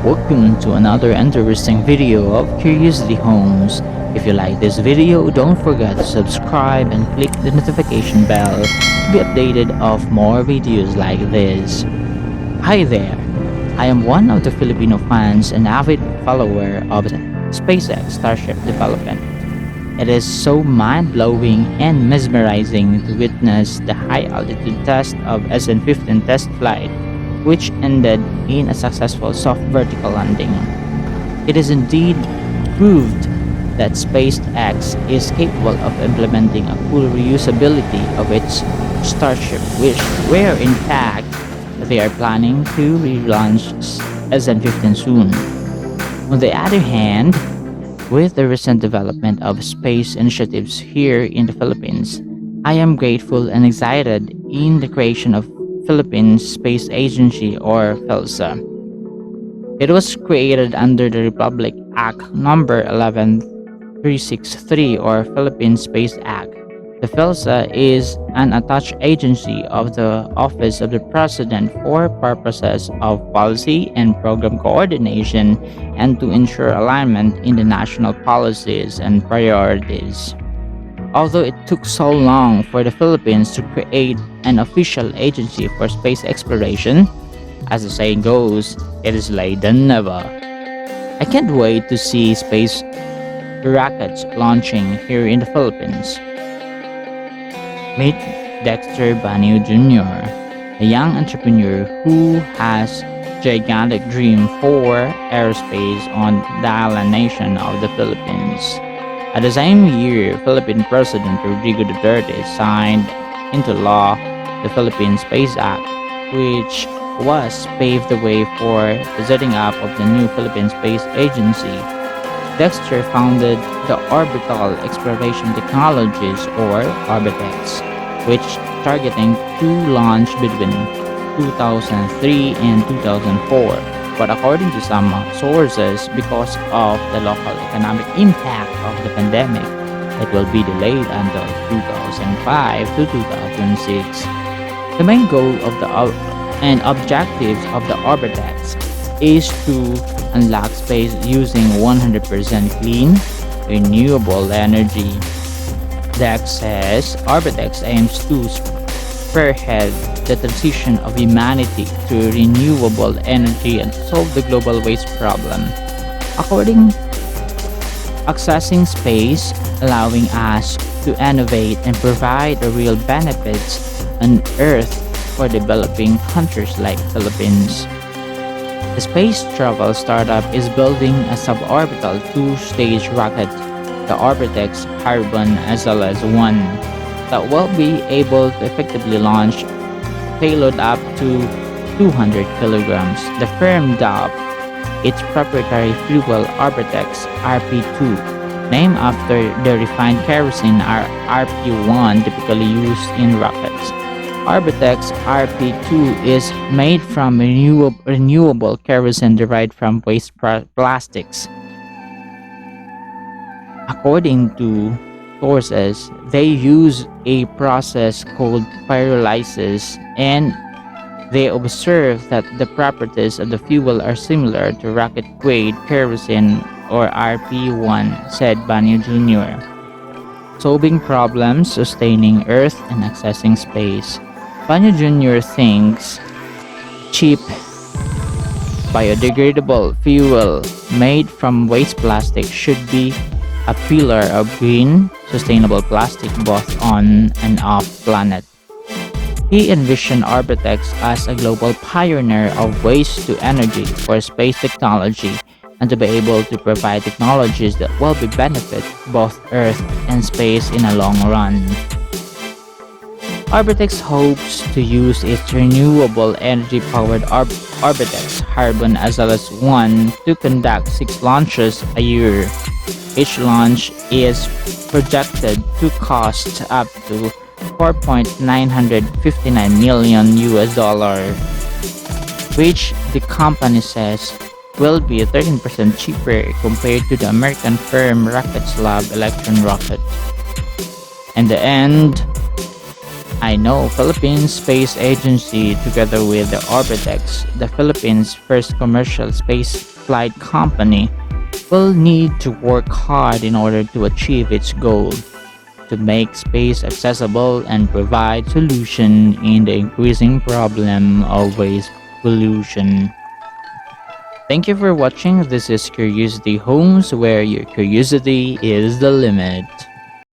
welcome to another interesting video of Curiosity Homes. If you like this video, don't forget to subscribe and click the notification bell to be updated of more videos like this. Hi there, I am one of the Filipino fans and avid follower of SpaceX Starship development. It is so mind-blowing and mesmerizing to witness the high-altitude test of SN-15 test flight, which ended in a successful soft vertical landing. It is indeed proved that SpaceX is capable of implementing a full reusability of its Starship, where in fact they are planning to relaunch SN-15 soon. On the other hand, with the recent development of space initiatives here in the Philippines, I am grateful and excited in the creation of Philippine Space Agency or PhilSA. It was created under the Republic Act number 11363 or Philippine Space Act. The PhilSA is an attached agency of the Office of the President for purposes of policy and program coordination and to ensure alignment in the national policies and priorities. Although it took so long for the Philippines to create an official agency for space exploration, as the saying goes, it is later than never. I can't wait to see space rockets launching here in the Philippines. Meet Dexter Banyo Jr., a young entrepreneur who has gigantic dream for aerospace on the island nation of the Philippines. At the same year, Philippine President Rodrigo Duterte signed into law the Philippine Space Act, which was paved the way for the setting up of the new Philippine Space Agency. Dexter founded the Orbital Exploration Technologies or Orbitex, which targeting to launch between 2003 and 2004. But according to some sources, because of the local economic impact of the pandemic, it will be delayed until 2005 to 2006. The main goal of the and objectives of the Orbitex is to unlock space using 100% clean, renewable energy. Dex says Orbitex aims to spearhead the transition of humanity to renewable energy and solve the global waste problem. According accessing space, allowing us to innovate and provide the real benefits on Earth for developing countries like Philippines. The space travel startup is building a suborbital two-stage rocket, the Orbitex Carbon SLS-1, that will be able to effectively launch payload up to 200 kilograms. The firm dubbed its proprietary fuel Orbitex RP2, named after the refined kerosene RP1 typically used in rockets. Orbitex RP2 is made from renewable kerosene derived from waste plastics. According to sources, they use a process called pyrolysis, and they observe that the properties of the fuel are similar to rocket-grade kerosene or RP1, said Banyo Jr., solving problems sustaining Earth and accessing space. Banyo Jr. thinks cheap, biodegradable fuel made from waste plastic should be a pillar of green, sustainable plastic both on and off planet. He envisioned Orbitex as a global pioneer of waste to energy for space technology and to be able to provide technologies that will be benefit both Earth and space in a long run. Orbitex hopes to use its renewable energy-powered Orbitex Carbon SLS-1 to conduct 6 launches a year. Each launch is projected to cost up to $4.959 million, which the company says will be 13% cheaper compared to the American firm Rockets Lab Electron rocket. In the end, I know Philippine Space Agency together with the Orbitex, the Philippines' first commercial space spaceflight company will need to work hard in order to achieve its goal to make space accessible and provide solution in the increasing problem of waste pollution. Thank you for watching. This is Curiosity Homes, where your curiosity is the limit.